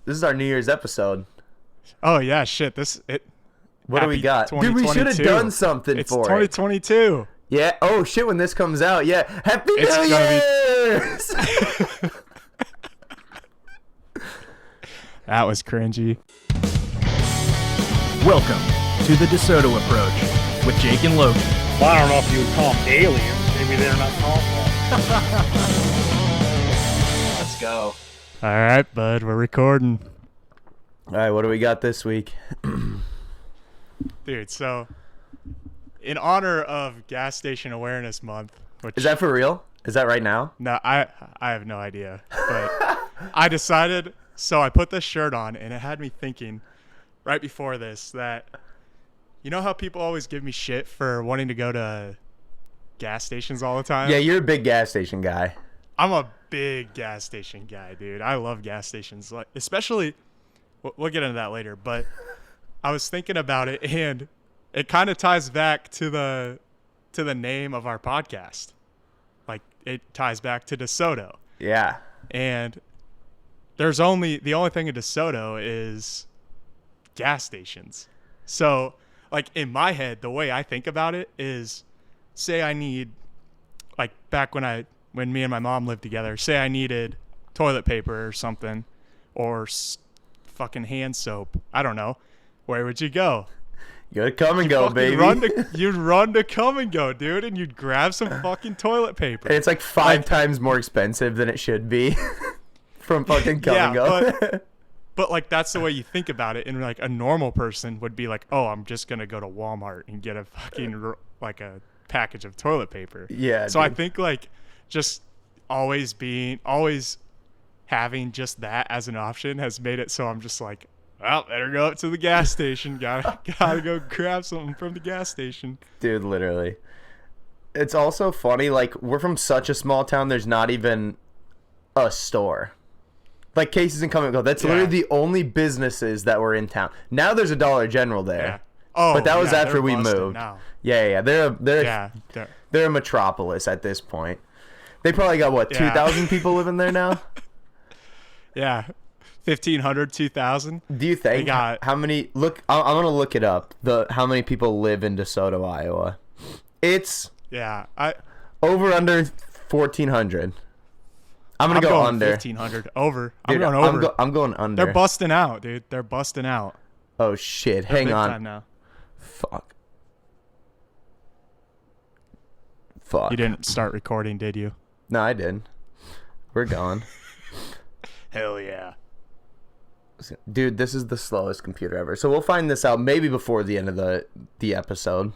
is our New Year's episode. Oh yeah, shit. What do we got? Dude, we should have done something it's for 2022. it. Yeah. Oh shit, when this comes out, yeah. Happy New Year's! That was cringy. Welcome to the DeSoto Approach with Jake and Logan. Well, I don't know if you would call them aliens. Maybe they're not called that. Let's go. All right, bud. We're recording. All right, what do we got this week? Dude, so in honor of Gas Station Awareness Month, which Is that for real? Is that right now? No, I have no idea. But I decided, so I put this shirt on, and it had me thinking right before this that, you know how people always give me shit for wanting to go to gas stations all the time? Yeah, you're a big gas station guy. I'm a big gas station guy, dude. I love gas stations, like especially. We'll get into that later, but I was thinking about it, and it kind of ties back to the name of our podcast. Like, it ties back to DeSoto. Yeah. And the only thing in DeSoto is gas stations. So, like, in my head, the way I think about it is, say I need, like, back when me and my mom lived together, say I needed toilet paper or something, or fucking hand soap. I don't know. Where would you go? You gotta come and go, baby. You'd run to Come and Go, dude, and you'd grab some fucking toilet paper. And it's like five times more expensive than it should be from fucking Come and Go. But like, that's the way you think about it. And like, a normal person would be like, oh, I'm just gonna go to Walmart and get a fucking like a package of toilet paper. Yeah. So dude. I think like just always having just that as an option has made it so I'm just like, well, better go up to the gas station. Gotta go grab something from the gas station. Dude, literally. It's also funny, like, we're from such a small town, there's not even a store. Like, Casey's and Come and Go. That's literally the only businesses that were in town. Now there's a Dollar General there. Yeah. Oh, but that was after we moved. Now. Yeah. They're a metropolis at this point. They probably got, 2,000 people living there now? Yeah, 1,500, 2,000. Do you think how many? Look, I'm gonna look it up. How many people live in DeSoto, Iowa? It's over under 1,400. I'm going under 1,500. Over. I'm going over. I'm going under. They're busting out, dude. They're busting out. Oh shit! They're Hang on. Time now. Fuck. You didn't start recording, did you? No, I did. We're going. Hell yeah. Dude, this is the slowest computer ever. So we'll find this out maybe before the end of the episode.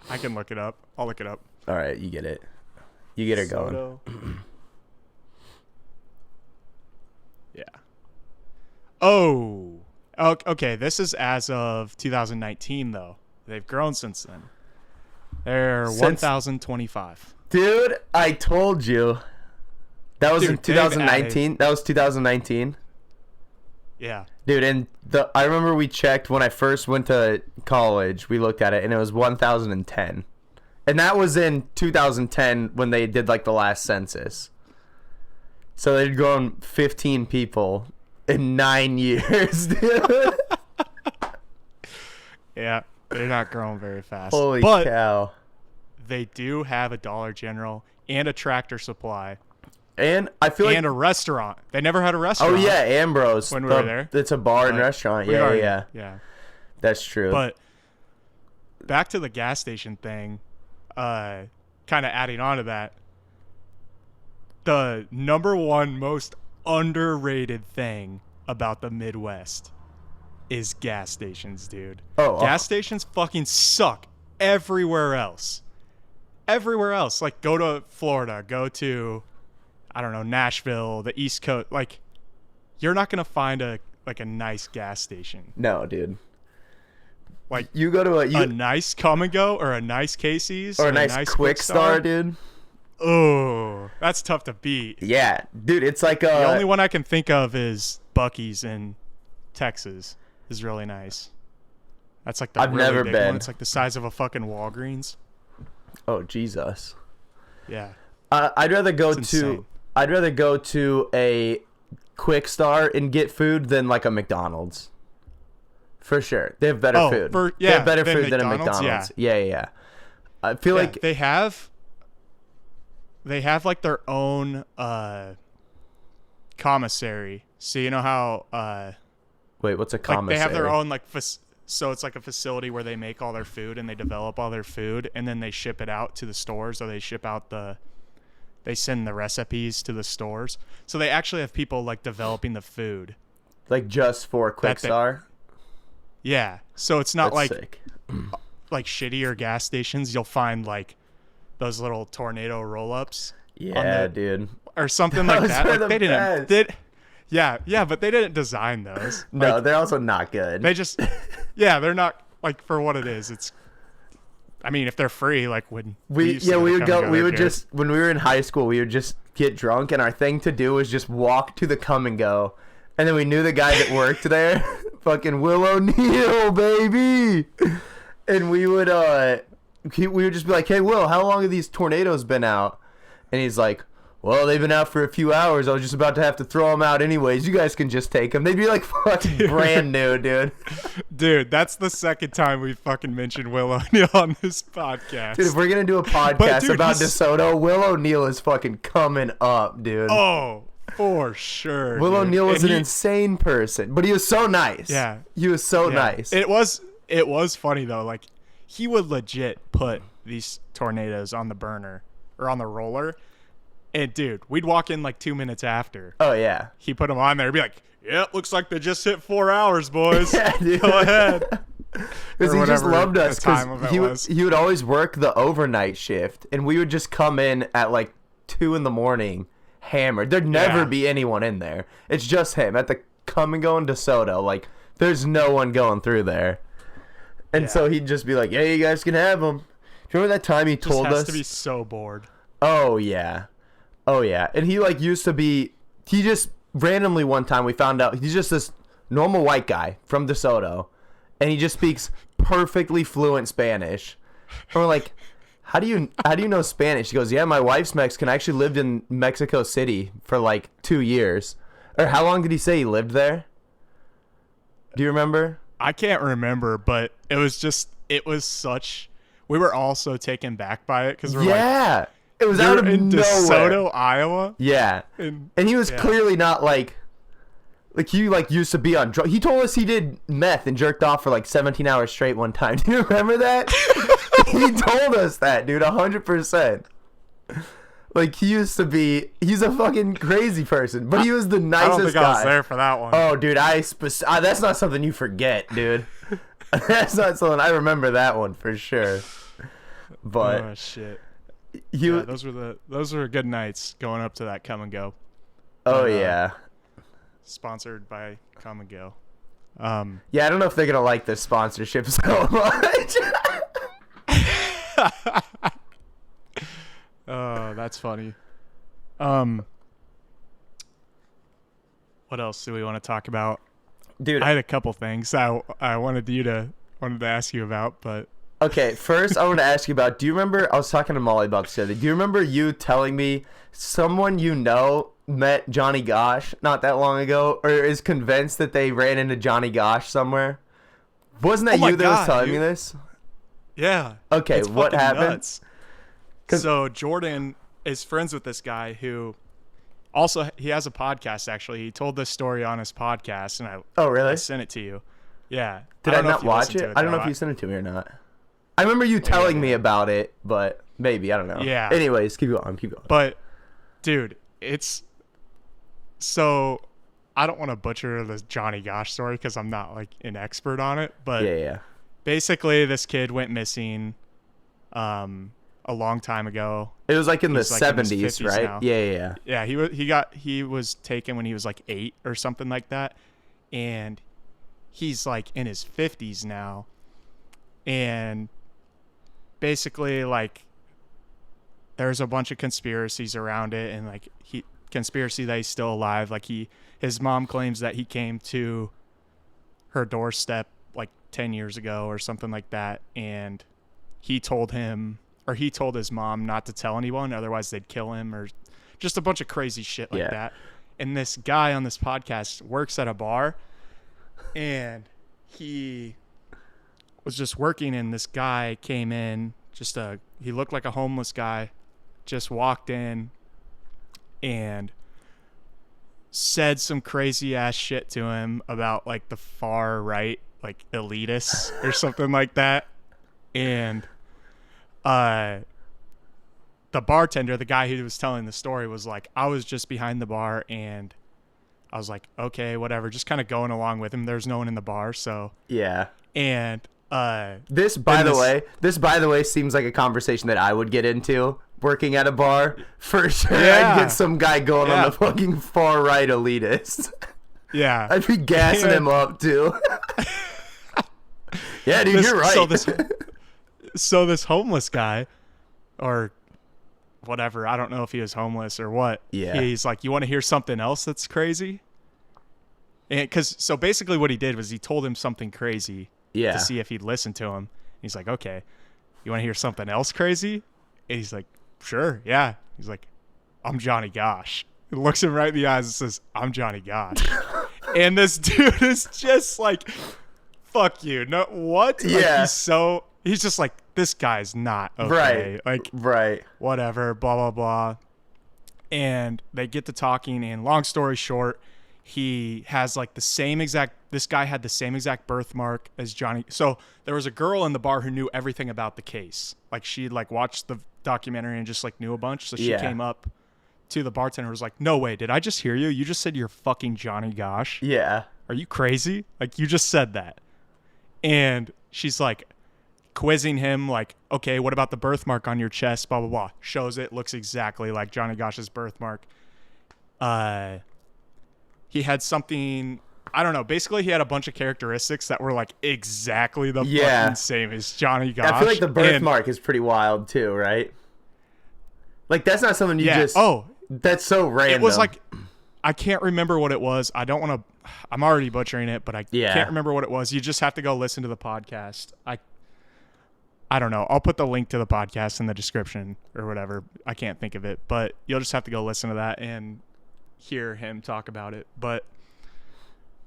I can look it up. I'll look it up. All right, you get it. You get her going. Yeah. Oh. Okay, this is as of 2019, though. They've grown since then. They're 1,025. Dude, I told you. That was in 2019. That was 2019. Yeah. Dude, and I remember we checked when I first went to college. We looked at it, and it was 1,010. And that was in 2010 when they did, like, the last census. So they'd grown 15 people in 9 years, dude. Yeah, they're not growing very fast. Holy cow. They do have a Dollar General and a Tractor Supply. And I feel like a restaurant. They never had a restaurant. Oh yeah, Ambrose. When we were there, it's a bar and restaurant. Yeah. That's true. But back to the gas station thing, kind of adding on to that, the number one most underrated thing about the Midwest is gas stations, dude. Gas stations fucking suck everywhere else. Like, go to Florida, go to, I don't know, Nashville, the East Coast. Like, you're not gonna find a nice gas station. No, dude. Like, you go to a nice Come and Go or a nice Casey's or a nice Quick Star, dude. Oh, that's tough to beat. Yeah, dude. It's like the only one I can think of is Buc-ee's in Texas. Is really nice. That's like the I've never big been. one. It's like the size of a fucking Walgreens. Oh Jesus. Yeah. I'd rather go to a Quick Star and get food than like a McDonald's. For sure. They have better food. They have better food than a McDonald's. Yeah. I feel like they have like their own commissary. So you know how wait, what's a commissary? Like they have their own like so it's like a facility where they make all their food and they develop all their food and then they ship it out to the stores, or they send the recipes to the stores. So they actually have people like developing the food. Like just for Quick Star? Yeah. So it's not That's like sick. like shittier gas stations. You'll find like those little tornado roll-ups. Yeah, dude. Or something like that. Like they best. didn't. Yeah, but they didn't design those. No, like, they're also not good. they just, they're not like for what it is. It's, I mean, if they're free, like when we would just when we were in high school, we would just get drunk, and our thing to do was just walk to the Come and Go, and then we knew the guy that worked there, fucking Will O'Neill, baby, and we would just be like, hey Will, how long have these tornadoes been out? And he's like, well, they've been out for a few hours. I was just about to have to throw them out anyways. You guys can just take them. They'd be like fucking brand new, dude. Dude, that's the second time we fucking mentioned Will O'Neill on this podcast. Dude, if we're going to do a podcast about DeSoto, Will O'Neill is fucking coming up, dude. Oh, for sure. Will O'Neill was an insane person, but he was so nice. Yeah. He was so nice. It was funny, though. Like, he would legit put these tornadoes on the burner or on the roller. And dude, we'd walk in like 2 minutes after. Oh yeah. He put them on there. He'd be like, "Yep, looks like they just hit 4 hours, boys. Yeah, dude. Go ahead." Because he just loved us. Because he would always work the overnight shift, and we would just come in at like 2 a.m, hammered. There'd never be anyone in there. It's just him at the Come and Go in DeSoto. Like, there's no one going through there. And so he'd just be like, "Yeah, you guys can have them." Do you remember that time he told us? Just has to be so bored. Oh yeah. Oh yeah, and he like used to be. He just randomly one time we found out he's just this normal white guy from DeSoto, and he just speaks perfectly fluent Spanish. And we're like, how do you know Spanish? He goes, yeah, my wife's Mexican. I actually lived in Mexico City for like 2 years. Or how long did he say he lived there? Do you remember? I can't remember, but it was such. We were all so taken back by it because we're like. It was out of in nowhere. DeSoto, Iowa. Yeah. And he was clearly not like he like used to be on drugs. He told us he did meth and jerked off for like 17 hours straight one time. Do you remember that? He told us that, dude, 100%. Like he's a fucking crazy person, but he was the nicest guy. I don't think I was there for that one. Oh, dude, that's not something you forget, dude. That's not something I remember that one for sure. But oh shit. Those were good nights going up to that Come and Go. Oh yeah. Sponsored by Come and Go. Yeah, I don't know if they're gonna like this sponsorship so much. Oh, that's funny. What else do we want to talk about? Dude, I had a couple things I wanted to ask you about, but okay, first I want to ask you about, do you remember, I was talking to Molly about this the other day, do you remember you telling me someone you know met Johnny Gosh not that long ago, or is convinced that they ran into Johnny Gosh somewhere? Wasn't that you that was telling me this? Yeah. Okay, what happened? Nuts. So Jordan is friends with this guy who also, he has a podcast actually. He told this story on his podcast, and I sent it to you. Yeah. Did I not watch it? I don't know if you sent it to me or not. I remember you telling me about it, but maybe, I don't know. Yeah. Anyways, keep going. But, dude, it's so I don't want to butcher the Johnny Gosh story because I'm not like an expert on it. But basically, this kid went missing a long time ago. It was like in the 70s, right? Now. Yeah. Yeah, he was taken when he was like 8 or something like that, and he's like in his 50s now, and basically like there's a bunch of conspiracies around it, and like conspiracy that he's still alive. Like his mom claims that he came to her doorstep like 10 years ago or something like that, and he told his mom not to tell anyone, otherwise they'd kill him, or just a bunch of crazy shit like that. And this guy on this podcast works at a bar, and he was just working, and this guy came in, he looked like a homeless guy, just walked in and said some crazy ass shit to him about like the far right, like elitists or something like that. And the bartender, the guy who was telling the story, was like, I was just behind the bar and I was like, okay, whatever, just kind of going along with him. There's no one in the bar, so Yeah. and This, by the way, seems like a conversation that I would get into working at a bar. For sure, Yeah. I'd get some guy going on Yeah. the fucking far right elitist. yeah. I'd be gassing him up too. Yeah, dude, you're right. So this homeless guy, or whatever, I don't know if he was homeless or what. Yeah. He's like, you want to hear something else that's crazy? And so basically what he did was he told him something crazy Yeah. to see if he'd listen to him. He's like, okay, you want to hear something else crazy? And he's like, sure, yeah. He's like, I'm Johnny Gosh. He looks him right in the eyes and says, I'm Johnny Gosh. And this dude is just like, fuck you. No, what? Like, Yeah. he's just like, this guy's not okay. Right. Like, Right. whatever, blah, blah, blah. And they get to talking, and long story short, he has like this guy had the same exact birthmark as Johnny. So there was a girl in the bar who knew everything about the case. Like, she like watched the documentary and just like knew a bunch. So she Yeah. came up to the bartender and was like, no way, did I just hear you? You just said you're fucking Johnny Gosh. Yeah. Are you crazy? Like, you just said that. And she's like quizzing him, like, okay, what about the birthmark on your chest? Blah, blah, blah. Shows it, looks exactly like Johnny Gosh's birthmark. He had something, I don't know. Basically, he had a bunch of characteristics that were like exactly the fucking same as Johnny Gosh. I feel like the birthmark is pretty wild too, right? Like, that's not something you just. Oh, that's so random. it was like, I can't remember what it was. I don't want to. I'm already butchering it, but I can't remember what it was. You just have to go listen to the podcast. I don't know. I'll put the link to the podcast in the description or whatever. I can't think of it, but you'll just have to go listen to that and hear him talk about it. But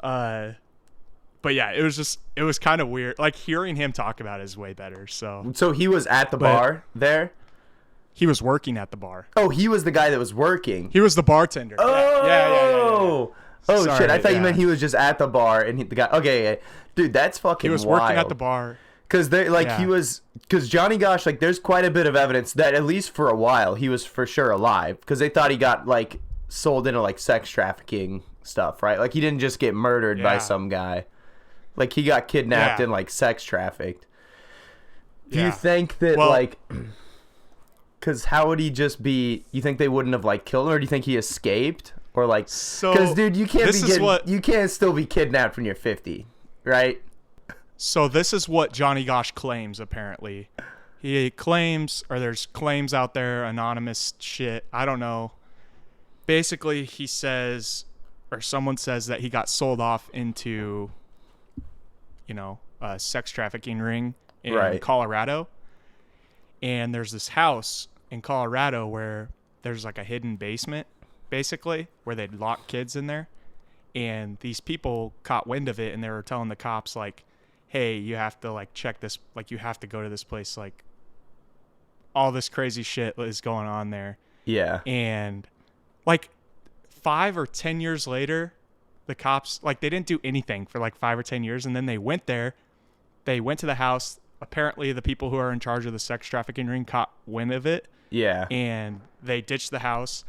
yeah, it was kind of weird. Like, hearing him talk about it is way better. So he was at the bar there? he was working at the bar. Oh, he was the guy that was working. He was the bartender. Oh, Yeah. Oh, Sorry, shit. I thought you yeah. meant he was just at the bar and the guy. Okay, yeah. Dude, that's fucking He was wild. working at the bar. Because Yeah. because Johnny Gosh, like, there's quite a bit of evidence that at least for a while he was for sure alive. Because they thought he got, like, sold into, like, sex trafficking stuff, right? Like, he didn't just get murdered by Yeah. some guy. Like, he got kidnapped Yeah. and, like, sex trafficked. Do Yeah. you think that, Well- like, because how would he just be, you think they wouldn't have, like, killed him, or do you think he escaped? Or, like, So, because, dude, you can't this is what- you can't still be kidnapped when you're 50, right? So this is what Johnny Gosh claims, apparently. He claims, or there's claims out there, anonymous shit, I don't know. Basically, he says, or someone says that he got sold off into, a sex trafficking ring in Right. Colorado. And there's this house in Colorado where there's like a hidden basement, basically, where they'd lock kids in there. And these people caught wind of it, and they were telling the cops, like, hey, you have to, like, check this, like, you have to go to this place, like, all this crazy shit is going on there. Yeah. And, like, 5 or 10 years later, the cops, like, they didn't do anything for, like, 5 or 10 years, and then they went there, they went to the house. Apparently, the people who are in charge of the sex trafficking ring caught wind of it, Yeah. and they ditched the house.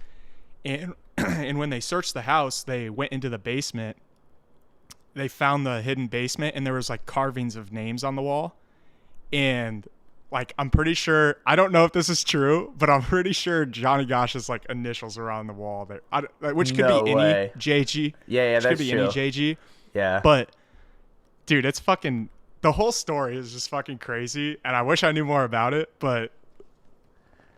And and when they searched the house, they went into the basement. They found the hidden basement, and there was like carvings of names on the wall. And like, I'm pretty sure, I don't know if this is true, but I'm pretty sure Johnny Gosh's like initials are on the wall there, which could No be way. any JG. Yeah, Which that's could be true. any JG. Yeah. But dude, it's fucking, the whole story is just fucking crazy, and I wish I knew more about it, but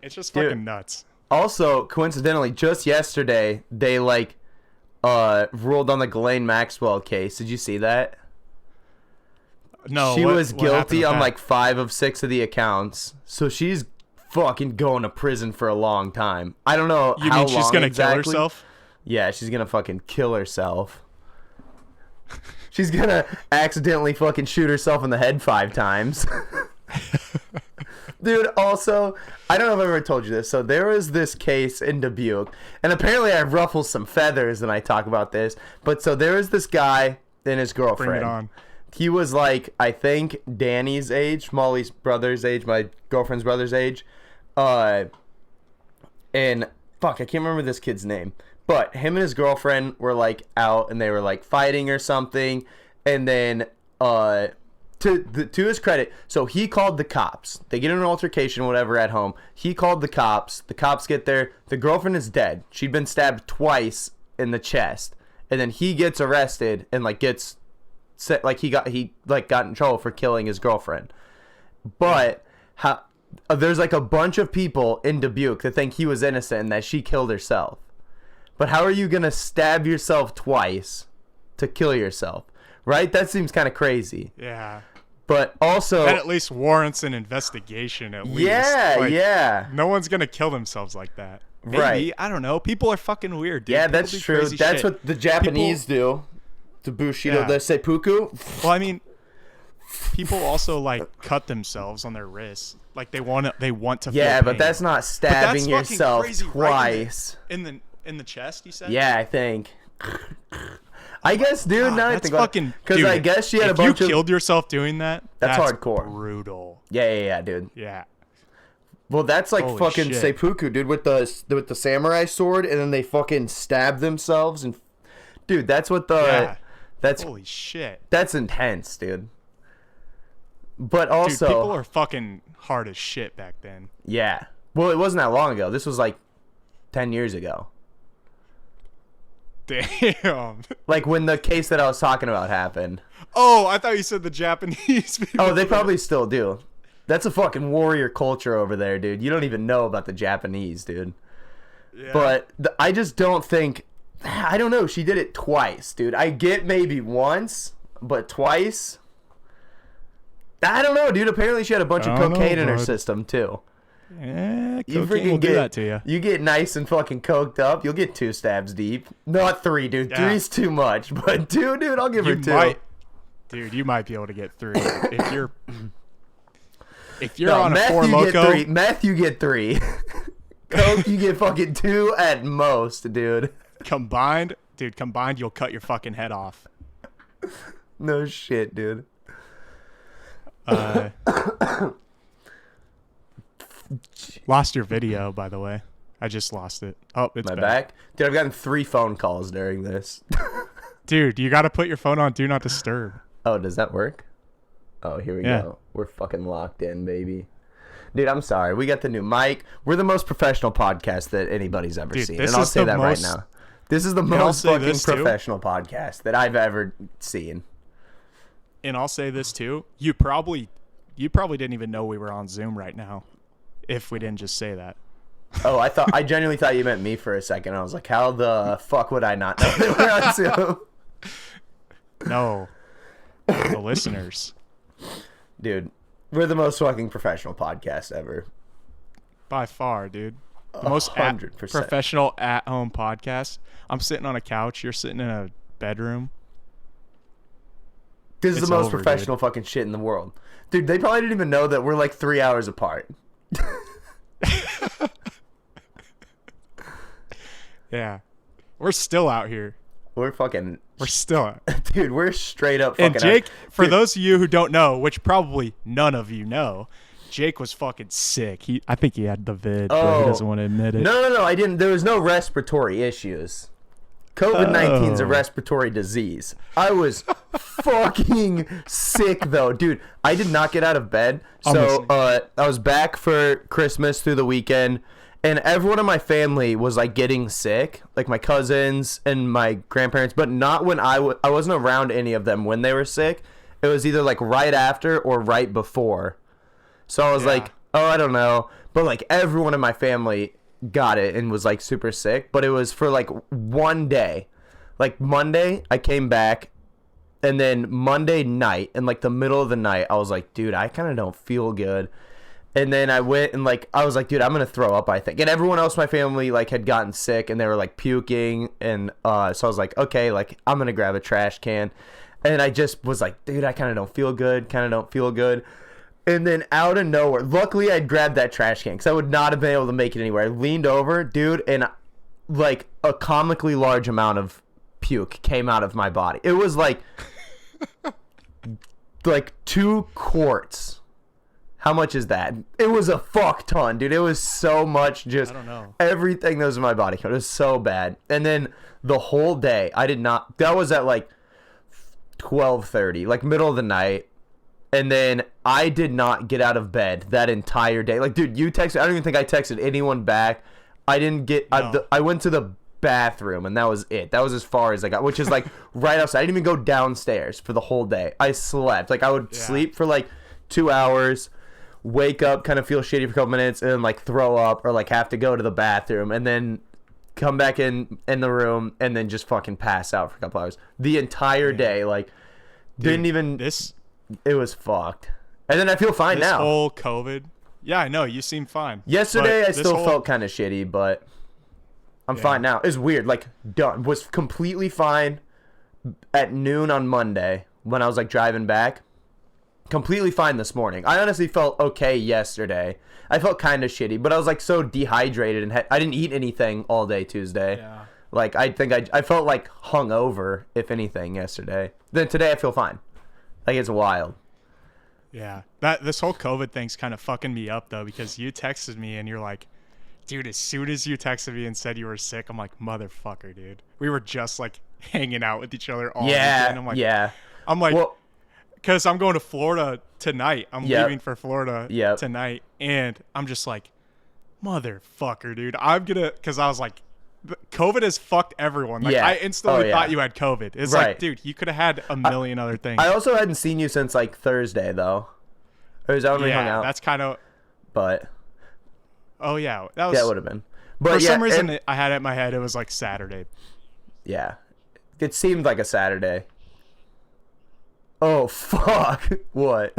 it's just Dude. fucking nuts. Also, coincidentally, just yesterday, they, like, ruled on the Ghislaine Maxwell case. Did you see that? No, She was what happened guilty with on, that? like, 5 of 6 of the accounts. So she's fucking going to prison for a long time. I don't know You how mean she's long gonna exactly. kill herself? Yeah, she's gonna fucking kill herself. She's gonna accidentally fucking shoot herself in the head 5 times. Dude, also, I don't know if I've ever told you this. So there was this case in Dubuque, and apparently I ruffle some feathers when I talk about this. But so there was this guy and his girlfriend. Bring it on. He was like, I think Danny's age, Molly's brother's age, my girlfriend's brother's age. And fuck, I can't remember this kid's name. But him and his girlfriend were like out and they were like fighting or something. And then to his credit, so he called the cops. They get in an altercation, whatever, at home. He called the cops. The cops get there. The girlfriend is dead. She'd been stabbed twice in the chest. And then he gets arrested and like gets set, like he got in trouble for killing his girlfriend. But there's like a bunch of people in Dubuque that think he was innocent and that she killed herself. But how are you gonna stab yourself twice to kill yourself? Right? That seems kind of crazy. Yeah. But also, That at least warrants an investigation. At least. yeah, Like, yeah. No one's gonna kill themselves like that. Maybe, Right. I don't know. People are fucking weird, dude. Yeah, People that's do true. crazy That's shit. what the Japanese do. The Bushido, Yeah. the seppuku. Well, I mean, people also like cut themselves on their wrists. Like they want to. Yeah, feel but pain. that's not stabbing fucking yourself crazy, right twice. in the chest. You said. Yeah, I think. I guess, dude. God, Now I that's think about fucking. because dude, I guess she had a if bunch you of. killed yourself doing that. That's That's hardcore. Brutal. Yeah, dude. Yeah. Well, that's like Holy fucking shit. seppuku, dude, with the samurai sword, and then they fucking stab themselves, and dude, that's what the Yeah. that's Holy shit. that's intense, dude. But Dude, also, people are fucking hard as shit back then. yeah. Well, it wasn't that long ago. This was like 10 years ago. Damn. Like when the case that I was talking about happened. Oh, I thought you said the Japanese people. Oh, they probably still do. That's a fucking warrior culture over there, dude. You don't even know about the Japanese, dude. Yeah. But I just don't think. I don't know. She did it twice, dude. I get maybe once, but twice. I don't know, dude. Apparently, she had a bunch of I don't know, cocaine in her bud. system too. Yeah, You cocaine will do that to you. You get nice and fucking coked up. You'll get 2 stabs deep. Not 3, dude. Yeah. 3's too much. But 2, dude, I'll give her 2. Dude, you might be able to get 3 if you're No, on a meth, 4 you loco. get 3. Meth, you get 3. Coke, you get fucking 2 at most, dude. Combined, you'll cut your fucking head off. No shit, dude. Lost your video, by the way. I just lost it. Oh, it's My back. back? Dude, I've gotten 3 phone calls during this. Dude, you got to put your phone on Do Not Disturb. Oh, does that work? Oh, here we Yeah. go. We're fucking locked in, baby. Dude, I'm sorry. We got the new mic. We're the most professional podcast that anybody's ever Dude, seen. this And I'll is say the that right most- now. This is the I'll most say fucking this, too. professional podcast that I've ever seen. And I'll say this too. You probably didn't even know we were on Zoom right now if we didn't just say that. Oh, I genuinely thought you meant me for a second. I was like, how the fuck would I not know that we're on Zoom? No. The listeners. Dude, we're the most fucking professional podcast ever. By far, dude. The most 100%. professional at-home podcast. I'm sitting on a couch. You're sitting in a bedroom. This is It's the most over, professional fucking shit in the world. Dude, they probably didn't even know that we're like 3 hours apart. Yeah. We're still out here. We're fucking... We're still out. Dude, we're straight up fucking... And Jake, for Dude, those of you who don't know, which probably none of you know, Jake was fucking sick. I think he had the vid, but Oh. he doesn't want to admit it. No, I didn't. There was no respiratory issues. COVID-19 is a Oh. respiratory disease. I was fucking sick, though. Dude, I did not get out of bed. I'm So listening. I was back for Christmas through the weekend, and everyone in my family was, like, getting sick. Like, my cousins and my grandparents, but not when I wasn't around any of them when they were sick. It was either, like, right after or right before. So I was Yeah. like, oh, I don't know. But, like, everyone in my family got it and was, like, super sick. But it was for, like, one day. Like, Monday, I came back. And then Monday night, in, like, the middle of the night, I was like, dude, I kind of don't feel good. And then I went and like I was like, dude, I'm gonna throw up, I think. And everyone else in my family like had gotten sick and they were like puking, and so I was like, okay, like I'm gonna grab a trash can. And I just was like, dude, I kind of don't feel good. And then out of nowhere, luckily I'd grabbed that trash can because I would not have been able to make it anywhere. I leaned over, dude, and like a comically large amount of puke came out of my body. It was like 2 quarts. How much is that? It was a fuck ton, dude. It was so much, just I don't know. everything that was in my body. It was so bad. And then the whole day, I did not. That was at like 12:30, like middle of the night. And then I did not get out of bed that entire day. Like, dude, you texted. I don't even think I texted anyone back. I didn't get. No. I went to the bathroom and that was it. That was as far as I got, which is like right outside. I didn't even go downstairs for the whole day. I slept. Like I would sleep for like 2 hours. Wake up, kind of feel shitty for a couple minutes, and then like throw up or like have to go to the bathroom, and then come back in the room, and then just fucking pass out for a couple hours. The entire day, like, Dude, didn't even. It was fucked. And then I feel fine this now. whole COVID. Yeah, I know you seem fine. Yesterday, But I still felt kind of shitty, but I'm fine now. It's weird. Like, done. Was completely fine at noon on Monday when I was like driving back. Completely fine this morning. I honestly felt okay yesterday. I felt kind of shitty, but I was like so dehydrated and I didn't eat anything all day Tuesday. Yeah. Like I think I felt like hungover, if anything, yesterday. Then today I feel fine. Like it's wild. Yeah. This whole COVID thing's kind of fucking me up though, because you texted me and you're like, dude, as soon as you texted me and said you were sick, I'm like, motherfucker, dude. We were just like hanging out with each other all weekend. I'm like, well, because I'm going to Florida tonight. I'm leaving for Florida tonight. And I'm just like, motherfucker, dude. I'm going to, because I was like, COVID has fucked everyone. Like, I instantly thought you had COVID. It's like, dude, you could have had a million other things. I also hadn't seen you since like Thursday, though. Or was that when we hung out? That's kind of. But. Oh, yeah. That was. Yeah, it would have been. But for some reason, I had it in my head, it was like Saturday. Yeah. It seemed like a Saturday. Oh, fuck. What?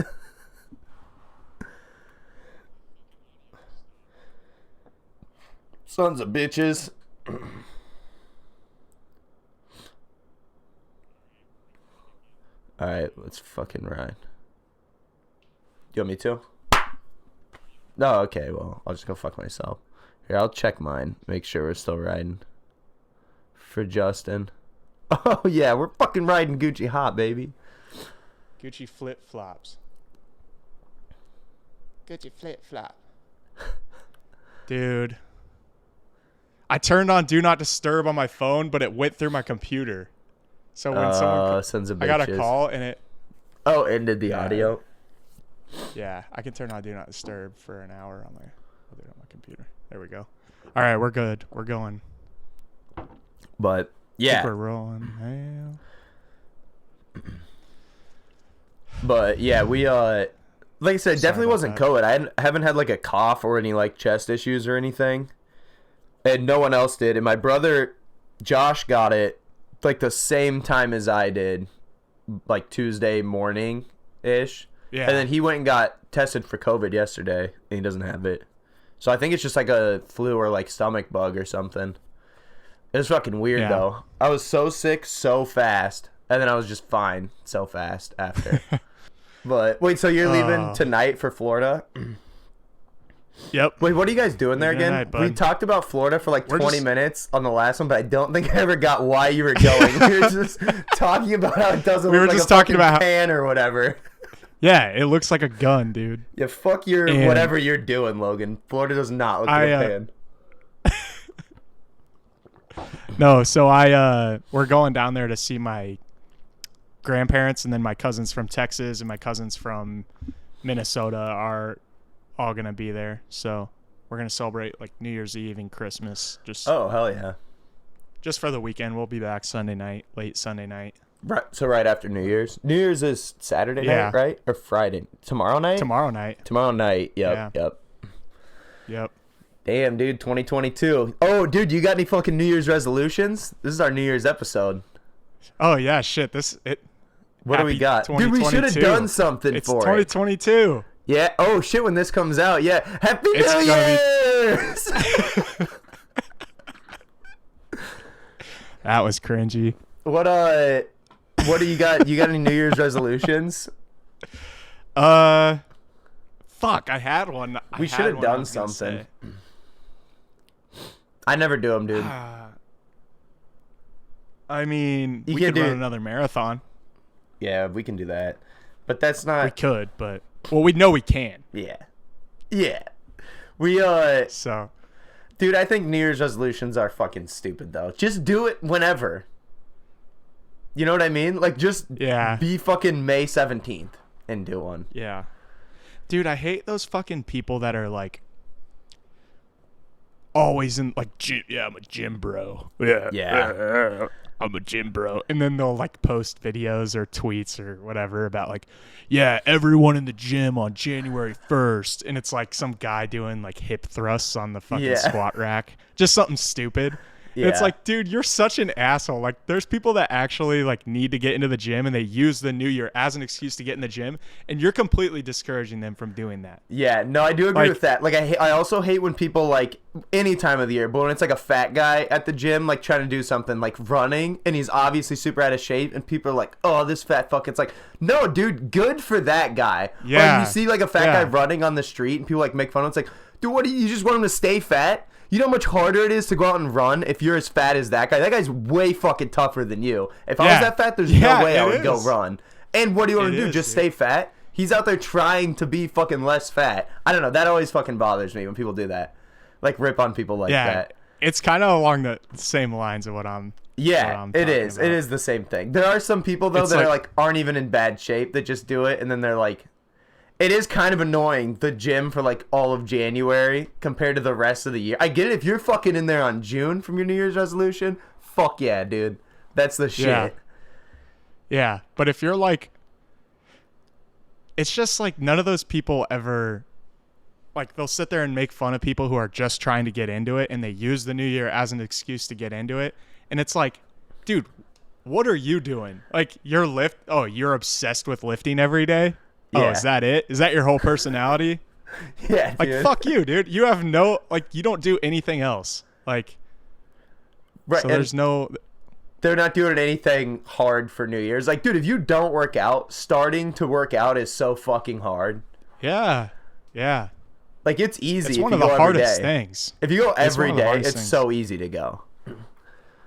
Sons of bitches. Alright, let's fucking ride. You want me to? No, okay, well, I'll just go fuck myself. Here, I'll check mine. Make sure we're still riding. For Justin. Oh, yeah, we're fucking riding Gucci hot, baby. Gucci flip-flops. Gucci flip-flop. Dude. I turned on Do Not Disturb on my phone, but it went through my computer. So when sons of bitches. I got a call and it... Oh, ended the audio? Yeah, I can turn on Do Not Disturb for an hour on my computer. There we go. All right, we're good. We're going. But, I think we're rolling. But yeah, we like I said, definitely wasn't COVID. I haven't had like a cough or any like chest issues or anything, and no one else did. And my brother Josh got it like the same time as I did, like Tuesday morning ish. Yeah. And then he went and got tested for COVID yesterday, and he doesn't have it. So I think it's just like a flu or like stomach bug or something. It was fucking weird though. I was so sick so fast. And then I was just fine so fast after. But wait, so you're leaving tonight for Florida? Yep. Wait, what are you guys doing there again? We talked about Florida for like 20 minutes on the last one, but I don't think I ever got why you were going. We were just talking about how it doesn't look like a fucking pan or whatever. Yeah, it looks like a gun, dude. Yeah, fuck your whatever you're doing, Logan. Florida does not look like a pan. No, so we're going down there to see my grandparents, and then my cousins from Texas and my cousins from Minnesota are all gonna be there. So we're gonna celebrate like New Year's Eve and Christmas. Oh hell yeah! Just for the weekend. We'll be back Sunday night, late Sunday night. Right. So right after New Year's. New Year's is Saturday night, right? Or Friday? Tomorrow night. Tomorrow night. Yep. Damn, dude. 2022. Oh, dude, you got any fucking New Year's resolutions? This is our New Year's episode. Oh yeah, shit. What do we got? Dude, we should have done something it's for 2022. Yeah. Oh shit! When this comes out, yeah. Happy It's New Year's! That was cringy. What do you got? You got any New Year's resolutions? Fuck, I had one. We should have done something. I never do them, dude. I mean, You we can could run do- another marathon. Yeah, we can do that, but that's We not. could, but well, we know we can. Yeah, yeah. We So dude, I think New Year's resolutions are fucking stupid though. Just do it whenever. You know what I mean? Like, just yeah, be fucking May 17th and do one. yeah, dude, I hate those fucking people that are like always in like gym. Yeah, I'm a gym bro. Yeah. I'm a gym bro. And then they'll like post videos or tweets or whatever about like, yeah, everyone in the gym on January 1st. And it's like some guy doing like hip thrusts on the fucking Yeah. squat rack. Just something stupid. And it's Yeah. like, dude, you're such an asshole. Like, there's people that actually like need to get into the gym and they use the new year as an excuse to get in the gym. And you're completely discouraging them from doing that. Yeah, no, I do agree Like- with that. Like, I also hate when people, like, any time of the year, but when it's like a fat guy at the gym, like, trying to do something, like, running, and he's obviously super out of shape, and people are like, oh, this fat fuck. It's like, no, dude, good for that guy. Yeah. Like, you see, like, a fat Yeah. guy running on the street, and people, like, make fun of him. It's like, dude, what do you just want him to stay fat? You know how much harder it is to go out and run if you're as fat as that guy? That guy's way fucking tougher than you. If I was Yeah. that fat, there's Yeah, no way I it would go is. run. And what do you want to It do? is, Just dude. stay fat? He's out there trying to be fucking less fat. I don't know. That always fucking bothers me when people do that. Like, rip on people like Yeah. that. It's kind of along the same lines of what I'm. Yeah, I'm it talking is. It about. is the same thing. There are some people, though, It's that are, like- like, aren't even in bad shape that just do it, and then they're like... It is kind of annoying, the gym for, like, all of January compared to the rest of the year. I get it. If you're fucking in there on June from your New Year's resolution, fuck yeah, dude. That's the shit. Yeah. Yeah, but if you're like, it's just like none of those people ever, like they'll sit there and make fun of people who are just trying to get into it and they use the new year as an excuse to get into it. And it's like, dude, what are you doing? Like you're you're obsessed with lifting every day? Oh, Yeah. is that it? Is that your whole personality? Yeah, Like, dude. fuck you, dude. You have no, like, you don't do anything else. Like, Right, so and there's no, they're not doing anything hard for New Year's. Like, dude, if you don't work out, starting to work out is so fucking hard. yeah. Like, it's easy. It's if one you of the go every hardest day. things. If you go It's one every of the day, hardest it's things. so easy to go.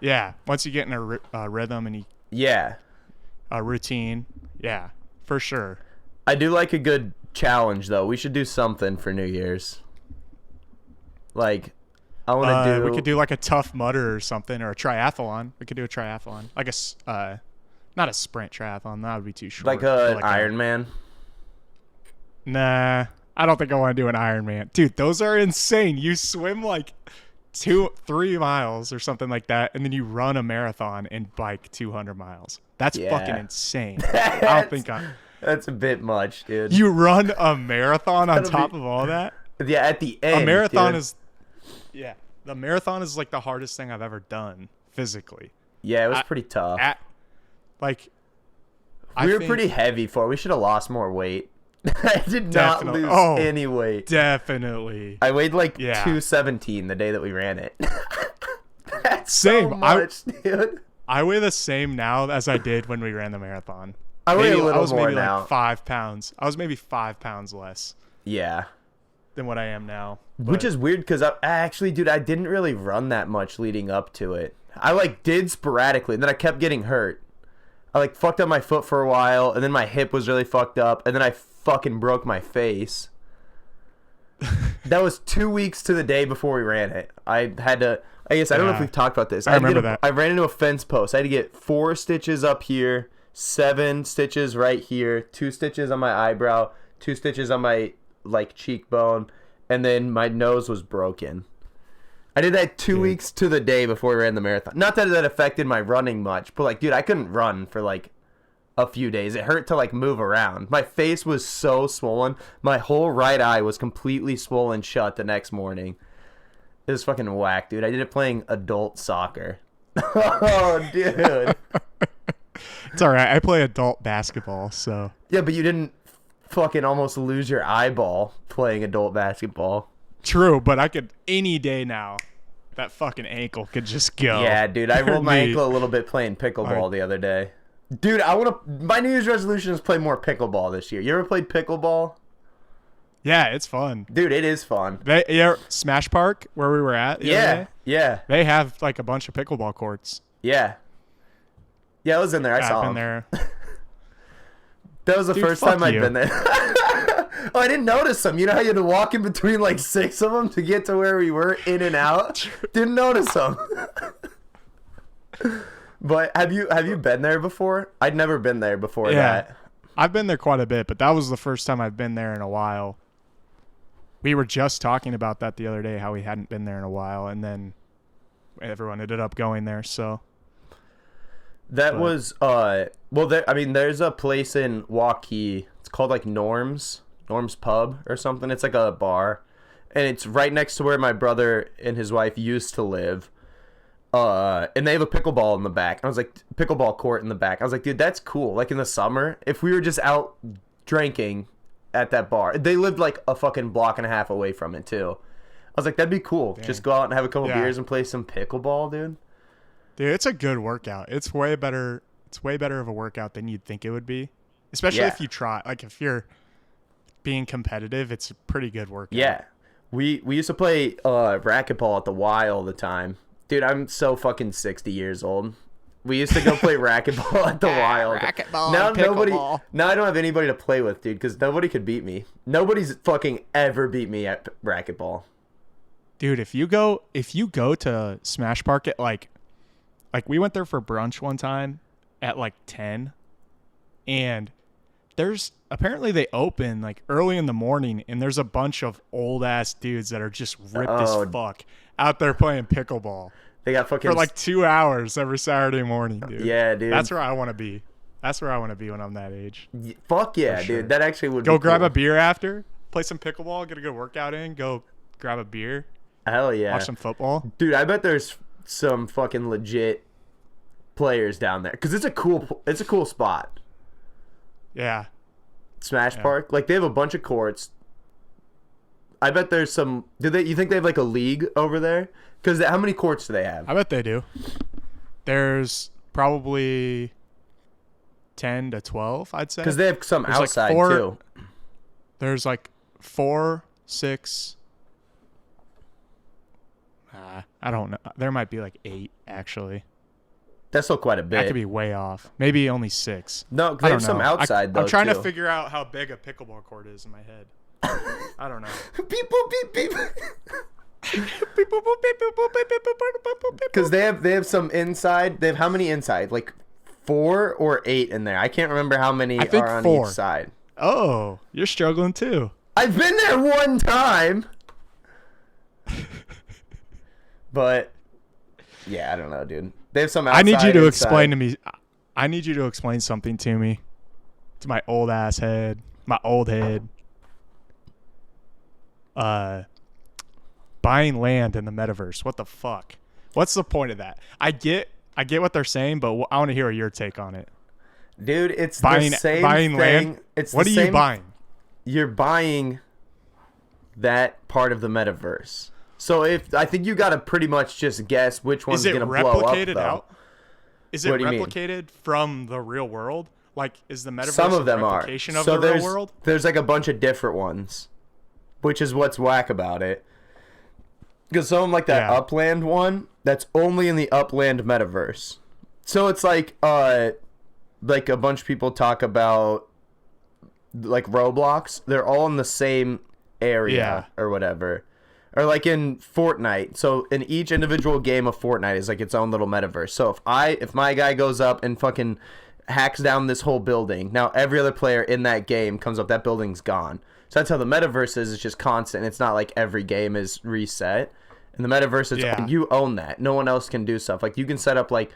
Yeah. Once you get in a rhythm and Yeah. a routine, yeah, for sure. I do like a good challenge, though. We should do something for New Year's. Like, I want to do... We could do like a Tough Mudder or something, or a triathlon. We could do a triathlon. I guess, not a sprint triathlon. That would be too short. like But an Iron Man. Nah, I don't think I want to do an Ironman. Dude, those are insane. You swim like 3 miles or something like that, and then you run a marathon and bike 200 miles. That's Yeah. fucking insane. I don't think That's a bit much, dude. you run a marathon on That'll top be- of all that. Yeah, at the end, A marathon dude. is, yeah, the marathon is like the hardest thing I've ever done physically. Yeah, it was I- pretty tough. Like, We were think- pretty heavy for it. We should have lost more weight. I did not Definitely. lose Oh. any weight. Definitely. I weighed like Yeah. 217 the day that we ran it. That's Same. so much, dude. I weigh the same now as I did when we ran the marathon. I weigh a Maybe- little I was more maybe now. like 5 pounds. I was maybe 5 pounds less Yeah. than what I am now. Which But- is weird because I actually, dude, I didn't really run that much leading up to it. I like did sporadically, and then I kept getting hurt. I like fucked up my foot for a while, and then my hip was really fucked up, and then I fucking broke my face. That was 2 weeks to the day before we ran it. I had to. I guess I don't know if Yeah. we've talked about this. I had to remember get that. I ran into a fence post. I had to get 4 stitches up here, 7 stitches right here, 2 stitches on my eyebrow, 2 stitches on my like cheekbone, and then my nose was broken. I did that 2 weeks to the day before we ran the marathon. Not that that affected my running much, but like, dude, I couldn't run for like a few days. It hurt to like move around. My face was so swollen. My whole right eye was completely swollen shut the next morning. It was fucking whack, dude. I did it playing adult soccer. Oh, dude. It's all right. I play adult basketball, so Yeah, but you didn't fucking almost lose your eyeball playing adult basketball. True, but I could any day now. That fucking ankle could just go. Yeah, dude, I rolled my ankle a little bit playing pickleball the other day. Dude, my New Year's resolution is play more pickleball this year. You ever played pickleball? Yeah, it's fun. Dude, it is fun. Smash Park, where we were at the other day, yeah. they have like a bunch of pickleball courts. Yeah. Yeah, I was in there. I saw I've him. been there. That was the Dude, first fuck time I'd you. been there. Oh, I didn't notice them. You know how you had to walk in between like 6 of them to get to where we were, in and out? Didn't notice them. But have you been there before? I'd never been there before that. I've been there quite a bit, but that was the first time I've been there in a while. We were just talking about that the other day, how we hadn't been there in a while, and then everyone ended up going there. So That was there's a place in Waukee. It's called like Norm's Pub or something. It's like a bar, and it's right next to where my brother and his wife used to live. And they have a pickleball in the back. I was like, pickleball court in the back. I was like, dude, that's cool. Like in the summer, if we were just out drinking at that bar, they lived like a fucking block and a half away from it too. I was like, that'd be cool. Dang. Just go out and have a couple Yeah. beers and play some pickleball, dude. Dude, it's a good workout. It's way better. It's way better of a workout than you'd think it would be. Especially Yeah. if you try. Like if you're being competitive, it's a pretty good workout. Yeah. We used to play racquetball at the Y all the time. Dude, I'm so fucking 60 years old. We used to go play racquetball at the Y all the time. Racquetball Now and nobody. pickleball. Now I don't have anybody to play with, dude, because nobody could beat me. Nobody's fucking ever beat me at racquetball. Dude, if you go to Smash Park at like we went there for brunch one time at like 10, and there's apparently they open like early in the morning, and there's a bunch of old ass dudes that are just ripped as fuck out there playing pickleball They got fucking for like 2 hours every Saturday morning, dude. Yeah, dude. That's where I want to be. That's where I want to be when I'm that age. Fuck yeah, For sure. dude. That actually would Go be grab cool. a beer after, play some pickleball, get a good workout in, go grab a beer, Hell yeah. watch some football. Dude, I bet there's some fucking legit players down there, because it's a cool spot. Yeah. Smash Park, like they have a bunch of courts. I bet there's some. You think they have like a league over there? Because how many courts do they have? I bet they do. There's probably 10 to 12, I'd say. Because they have some There's like outside four- too. There's like 4, 6. I don't know. There might be like 8, actually. That's still quite a bit. That could be way off. Maybe only 6. No, 'cause I they have don't some know. outside though. I'm trying to too. figure out how big a pickleball court is in my head. I don't know. Beep boop beep beep. Because they have some inside. They have how many inside? Like 4 or 8 in there. I can't remember how many I think are on 4. each side. Oh, you're struggling too. I've been there one time. But yeah, I don't know, dude. They have some outside. I need you to inside. explain to me. I need you to explain something to me. To my old ass head. My old head. Buying land in the metaverse. What the fuck? What's the point of that? I get what they're saying, but I want to hear your take on it. Dude, it's Buying the same buying thing. land. It's What the are same, you buying? You're buying that part of the metaverse. So I think you got to pretty much just guess which one's Is it going to blow up. replicated Though. out? Is it What do you mean? replicated from the real world? Like, is the metaverse Some of them a are. replication of So the real there's world? there's like a bunch of different ones, which is what's whack about it. Because some of them, like that Yeah. Upland one, that's only in the Upland metaverse. So it's like a bunch of people talk about like Roblox. They're all in the same area Yeah. or whatever. Or like in Fortnite. So in each individual game of Fortnite is like its own little metaverse. So if my guy goes up and fucking hacks down this whole building, now every other player in that game comes up, that building's gone. So that's how the metaverse is. It's just constant. It's not like every game is reset. In the metaverse, Yeah. you own that. No one else can do stuff. Like you can set up like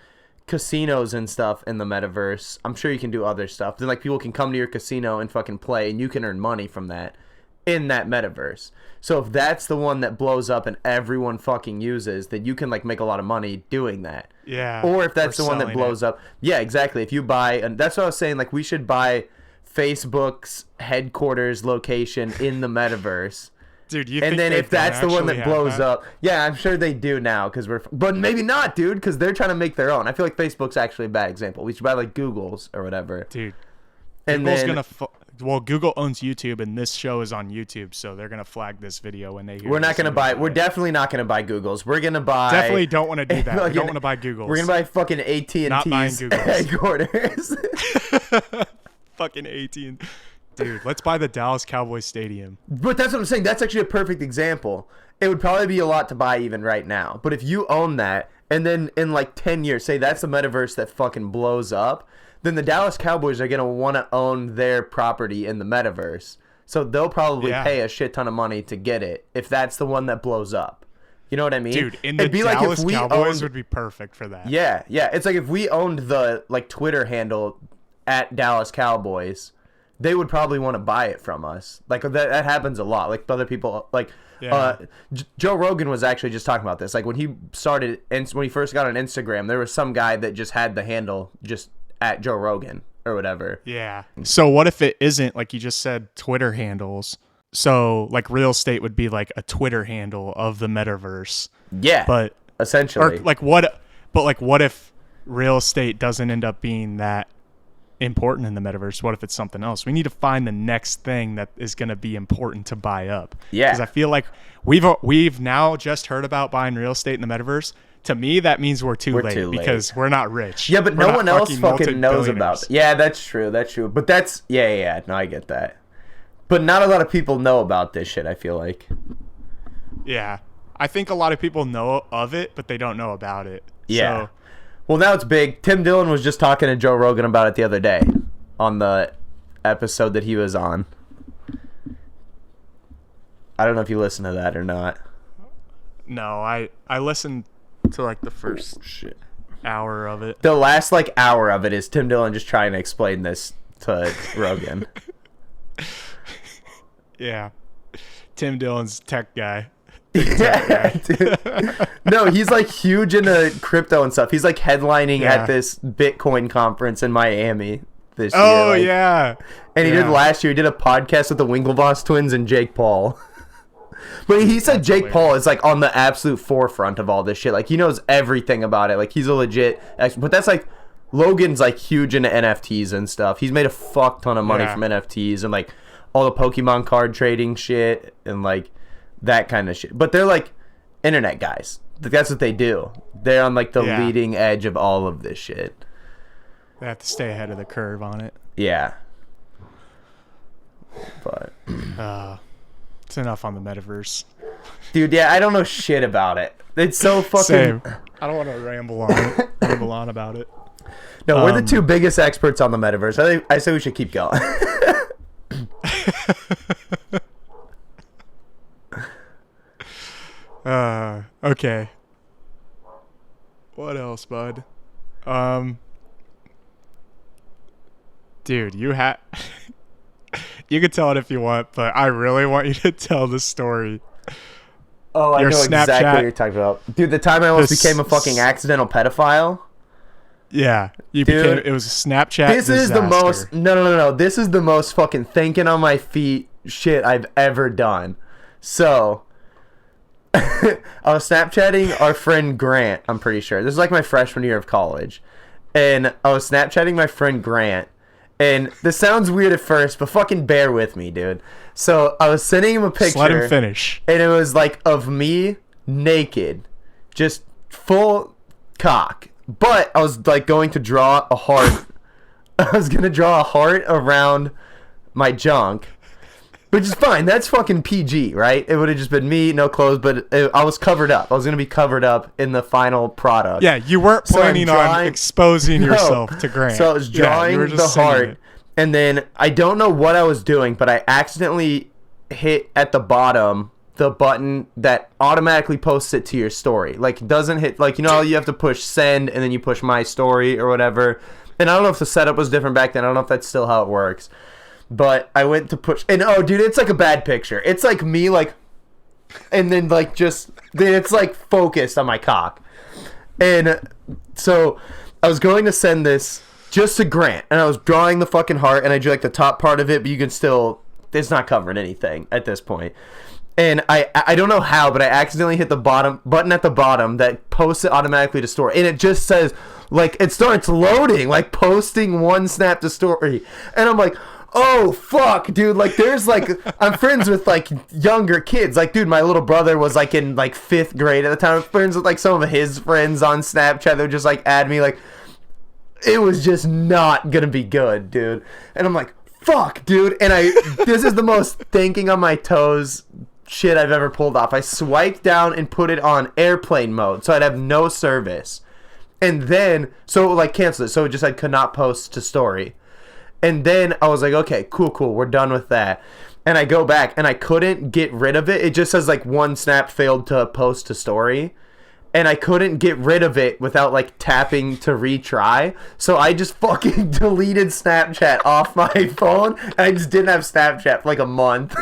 casinos and stuff in the metaverse. I'm sure you can do other stuff. Then like people can come to your casino and fucking play, and you can earn money from that in that metaverse. So if that's the one that blows up and everyone fucking uses, then you can like make a lot of money doing that. Yeah. Or if that's Or the one that selling blows up. Yeah, exactly. If you buy, and that's what I was saying, like we should buy Facebook's headquarters location in the metaverse. Dude, you And think then they if that's the one don't that actually blows have that? up, yeah, I'm sure they do now but maybe not, dude, because they're trying to make their own. I feel like Facebook's actually a bad example. We should buy like Google's or whatever. Dude, And Google's then well, Google owns YouTube, and this show is on YouTube, so they're gonna flag this video when they hear. we're not this gonna and buy. be We're like, definitely not gonna buy Google's. We're gonna buy. definitely don't want to do that. We Fucking- don't want to buy Google's. We're gonna buy fucking AT&T's Not buying Google's. headquarters. fucking 18. Dude, let's buy the Dallas Cowboys Stadium. But that's what I'm saying. That's actually a perfect example. It would probably be a lot to buy even right now. But if you own that, and then in like 10 years, say that's the metaverse that fucking blows up, then the Dallas Cowboys are going to want to own their property in the metaverse. So they'll probably Yeah. pay a shit ton of money to get it if that's the one that blows up. You know what I mean? Dude, in the It'd be Dallas like if we Cowboys owned, would be perfect for that. yeah, yeah. It's like if we owned the like Twitter handle at Dallas Cowboys, they would probably want to buy it from us. Like that happens a lot. Like other people, like Yeah. Joe Rogan was actually just talking about this. Like when he started, when he first got on Instagram, there was some guy that just had the handle just at Joe Rogan or whatever. Yeah. So what if it isn't, like you just said, Twitter handles? So like real estate would be like a Twitter handle of the metaverse. Yeah, But essentially, or like what? But like what if real estate doesn't end up being that important in the metaverse? What if it's something else? We need to find the next thing that is going to be important to buy up. Yeah. Because I feel like we've now just heard about buying real estate in the metaverse. To me, that means we're too late because we're not rich. yeah, but We're no not one else fucking knows about multi-billionaires. it. Yeah, that's true. That's true. But that's yeah. No, I get that. But not a lot of people know about this shit, I feel like. Yeah. I think a lot of people know of it, but they don't know about it. Yeah. So, Well, now it's big. Tim Dillon was just talking to Joe Rogan about it the other day on the episode that he was on. I don't know if you listened to that or not. no, I listened to like the first hour of it. The last like hour of it is Tim Dillon just trying to explain this to Rogan. Yeah. Tim Dillon's tech guy. Yeah, dude. No, he's like huge into crypto and stuff. He's like headlining Yeah. at this Bitcoin conference in Miami this year. Oh, like- yeah. And he Yeah. did last year. He did a podcast with the Winklevoss twins and Jake Paul. But he said Jake Paul is like on the absolute forefront of all this shit. Like he knows everything about it. Like he's a legit expert. But that's like Logan's like huge into NFTs and stuff. He's made a fuck ton of money Yeah. from NFTs and like all the Pokemon card trading shit and like that kind of shit. But they're like internet guys. That's what they do. They're on like the Yeah. leading edge of all of this shit. They have to stay ahead of the curve on it. Yeah. But It's enough on the metaverse. dude, yeah, I don't know shit about it. It's so fucking Same. I don't want to ramble on about it. No, we're the two biggest experts on the metaverse. I say we should keep going. Okay. What else, bud? Dude, you you can tell it if you want, but I really want you to tell the story. Oh, I Your know exactly Snapchat- what you're talking about. Dude, the time I almost This- became a fucking accidental pedophile. Yeah, Dude, it was a Snapchat. This is the disaster. most no. This is the most fucking thinking on my feet shit I've ever done. So I was Snapchatting our friend Grant, I'm pretty sure. This is like my freshman year of college. And I was Snapchatting my friend Grant. And this sounds weird at first, but fucking bear with me, dude. So I was sending him a picture. Just let him finish. And it was like of me naked, just full cock. But I was like going to draw a heart. I was gonna draw a heart around my junk, which is fine. That's fucking PG, right? It would have just been me, no clothes, but I was covered up. I was gonna be covered up in the final product. Yeah, you weren't So I'm planning on drawing- exposing No. yourself to Grant. So I was Yeah, drawing you were the just singing heart, it. and then I don't know what I was doing, but I accidentally hit at the bottom the button that automatically posts it to your story. Like, it doesn't hit, like, you know how you have to push send and then you push my story or whatever. And I don't know if the setup was different back then. I don't know if that's still how it works. But I went to push, and oh, dude, it's like a bad picture. It's like me, like, and then like just, then it's like focused on my cock. And so I was going to send this just to Grant, and I was drawing the fucking heart, and I drew like the top part of it, but you can still, it's not covering anything at this point. And I don't know how, but I accidentally hit the button at the bottom that posts it automatically to story, and it just says, like, it starts loading, like posting one snap to story, and I'm like, oh fuck, dude, like there's like, I'm friends with like younger kids, like dude, my little brother was like in like 5th grade at the time. I'm friends with like some of his friends on Snapchat. They would just like add me, like it was just not gonna be good, dude. And I'm like, fuck, dude. And this is the most thinking on my toes shit I've ever pulled off. I swiped down and put it on airplane mode so I'd have no service, and then so it like canceled it, so it just said could not post to story. And then I was like, okay, cool, we're done with that. And I go back, and I couldn't get rid of it. It just says, like, one snap failed to post to story. And I couldn't get rid of it without, like, tapping to retry. So I just fucking deleted Snapchat off my phone. And I just didn't have Snapchat for, like, a month.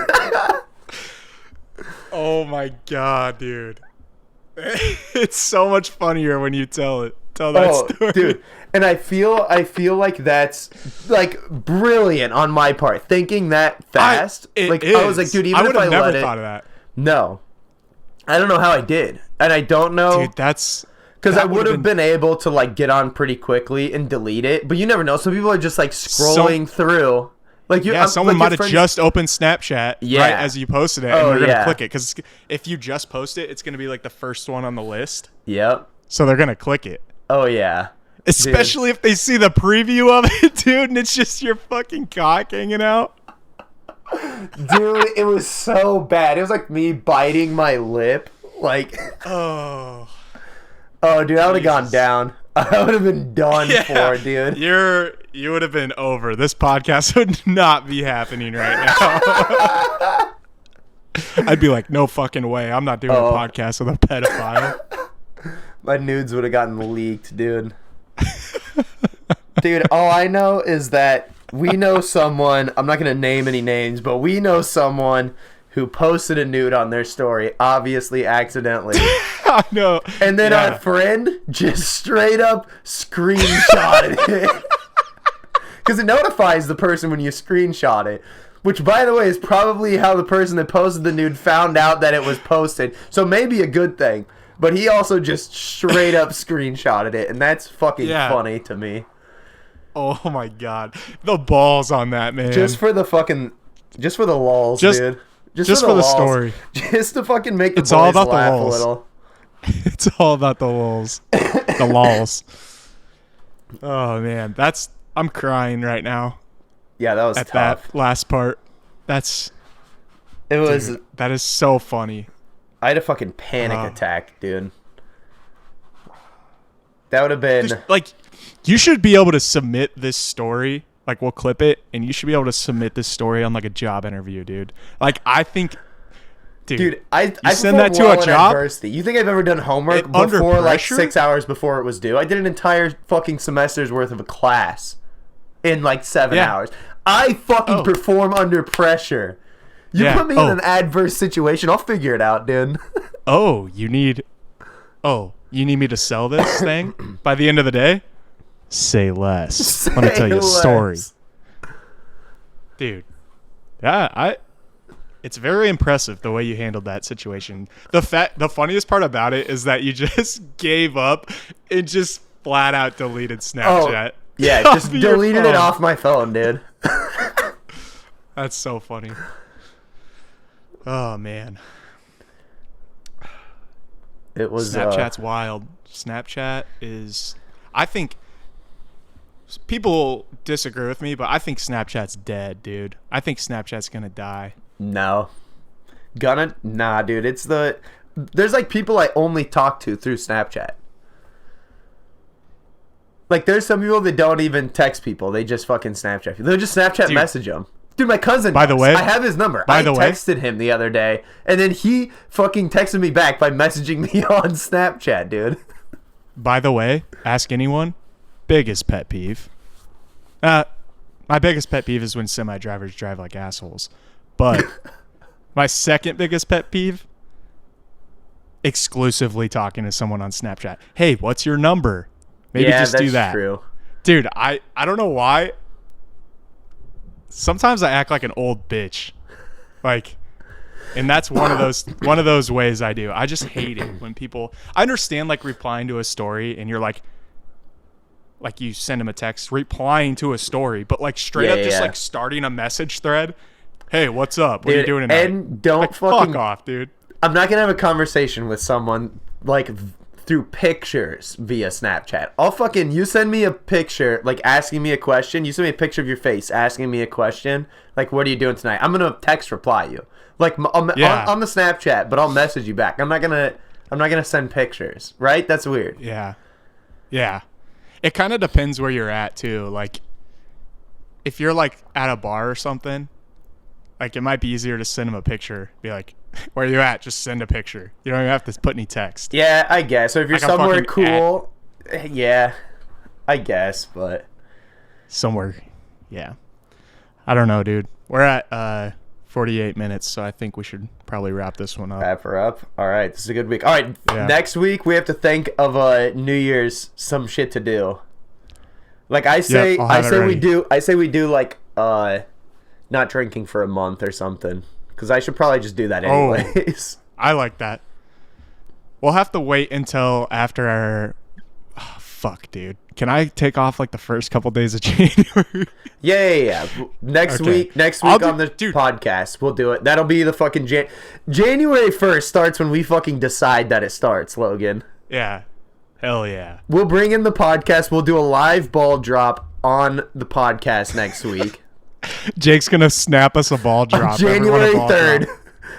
Oh, my God, dude. It's so much funnier when you tell that story. Dude. And I feel like that's like brilliant on my part, thinking that fast. I was like, dude, even if I never let it, thought of that. No, I don't know how I did, and I don't know, dude. That's because I would have been able to like get on pretty quickly and delete it, but you never know. Some people are just like scrolling through. Like someone might have just opened Snapchat right as you posted it, and they're gonna click it, because if you just post it, it's gonna be like the first one on the list. Yep. So they're gonna click it. Oh yeah. Especially if they see the preview of it, dude, and it's just your fucking cock hanging out. Dude, it was so bad. It was like me biting my lip. Like, oh, dude, I would have gone down. I would have been done for, dude. You would have been over. This podcast would not be happening right now. I'd be like, no fucking way. I'm not doing a podcast with a pedophile. My nudes would have gotten leaked, dude. Dude, all I know is that we know someone, I'm not going to name any names, but we know someone who posted a nude on their story, obviously accidentally. I know. And then our friend just straight up screenshotted it. Because it notifies the person when you screenshot it. Which, by the way, is probably how the person that posted the nude found out that it was posted. So maybe a good thing. But he also just straight up screenshotted it, and that's fucking funny to me. Oh my God. The balls on that, man. Just for the lulz, dude. Just for the story. Just to fucking make the boys laugh a little. It's all about the lulz. The lulz. Oh man, I'm crying right now. Yeah, that was at tough. That last part. That is so funny. I had a fucking panic attack, dude. That would have been like, you should be able to submit this story. Like, we'll clip it, and you should be able to submit this story on like a job interview, dude. Like, I think, dude, I send that to a job. Adversity. You think I've ever done homework before, like 6 hours before it was due? I did an entire fucking semester's worth of a class in like 7 hours. I fucking perform under pressure. You put me in an adverse situation, I'll figure it out, dude. You need me to sell this thing by the end of the day? Say less. Let me tell you a story. Dude. Yeah, it's very impressive the way you handled that situation. The funniest part about it is that you just gave up and just flat out deleted Snapchat. Yeah, just deleted it off my phone, dude. That's so funny. Oh man. It was Snapchat's wild. Snapchat is, I think people disagree with me, but I think Snapchat's dead, dude. I think Snapchat's gonna die. No. Nah, dude. There's like people I only talk to through Snapchat. Like, there's some people that don't even text people. They just fucking Snapchat. They'll just Snapchat message them. Dude, my cousin By the way, I have his number. I texted him the other day, and then he fucking texted me back by messaging me on Snapchat, dude. By the way, ask anyone, biggest pet peeve. My biggest pet peeve is when semi-drivers drive like assholes. But my second biggest pet peeve, exclusively talking to someone on Snapchat. Hey, what's your number? Maybe just do that. True. Dude, I don't know why. Sometimes I act like an old bitch. Like, and that's one of those ways I do. I just hate it when people, I understand like replying to a story and you're like you send them a text replying to a story, but like straight up just like starting a message thread. Hey, what's up? What are you doing tonight? And don't like, fucking fuck off, dude. I'm not gonna have a conversation with someone like through pictures via Snapchat. You send me a picture like asking me a question. You send me a picture of your face asking me a question. Like, what are you doing tonight? I'm gonna text reply you like on the Snapchat, but I'll message you back. I'm not gonna send pictures. Right? That's weird. Yeah. It kind of depends where you're at too. Like, if you're like at a bar or something, like it might be easier to send them a picture. Be like, where you at? Just send a picture. You don't even have to put any text. Yeah, I guess. So if you're like somewhere cool, yeah, I guess, but somewhere, yeah. I don't know, dude. We're at 48 minutes, so I think we should probably wrap this one up. Wrap her up. All right, this is a good week. All right, Next week we have to think of New Year's some shit to do. Like I say we do like not drinking for a month or something. Because I should probably just do that anyways. I like that. We'll have to wait until after our... Oh, fuck, dude. Can I take off like the first couple days of January? Yeah. Next week on the podcast, we'll do it. That'll be the fucking... January 1st starts when we fucking decide that it starts, Logan. Yeah. Hell yeah. We'll bring in the podcast. We'll do a live ball drop on the podcast next week. Jake's gonna snap us a ball drop. On January 3rd.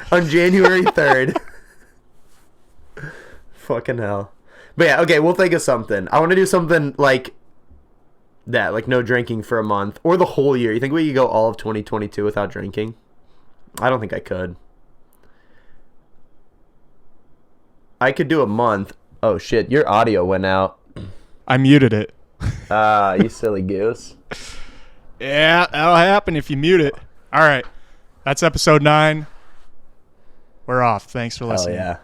On January 3rd. Fucking hell. But yeah, okay, we'll think of something. I want to do something like that, like no drinking for a month or the whole year. You think we could go all of 2022 without drinking? I don't think I could. I could do a month. Oh shit, your audio went out. I muted it. You silly goose. Yeah, that'll happen if you mute it. All right. That's episode 9. We're off. Thanks for listening. Hell yeah.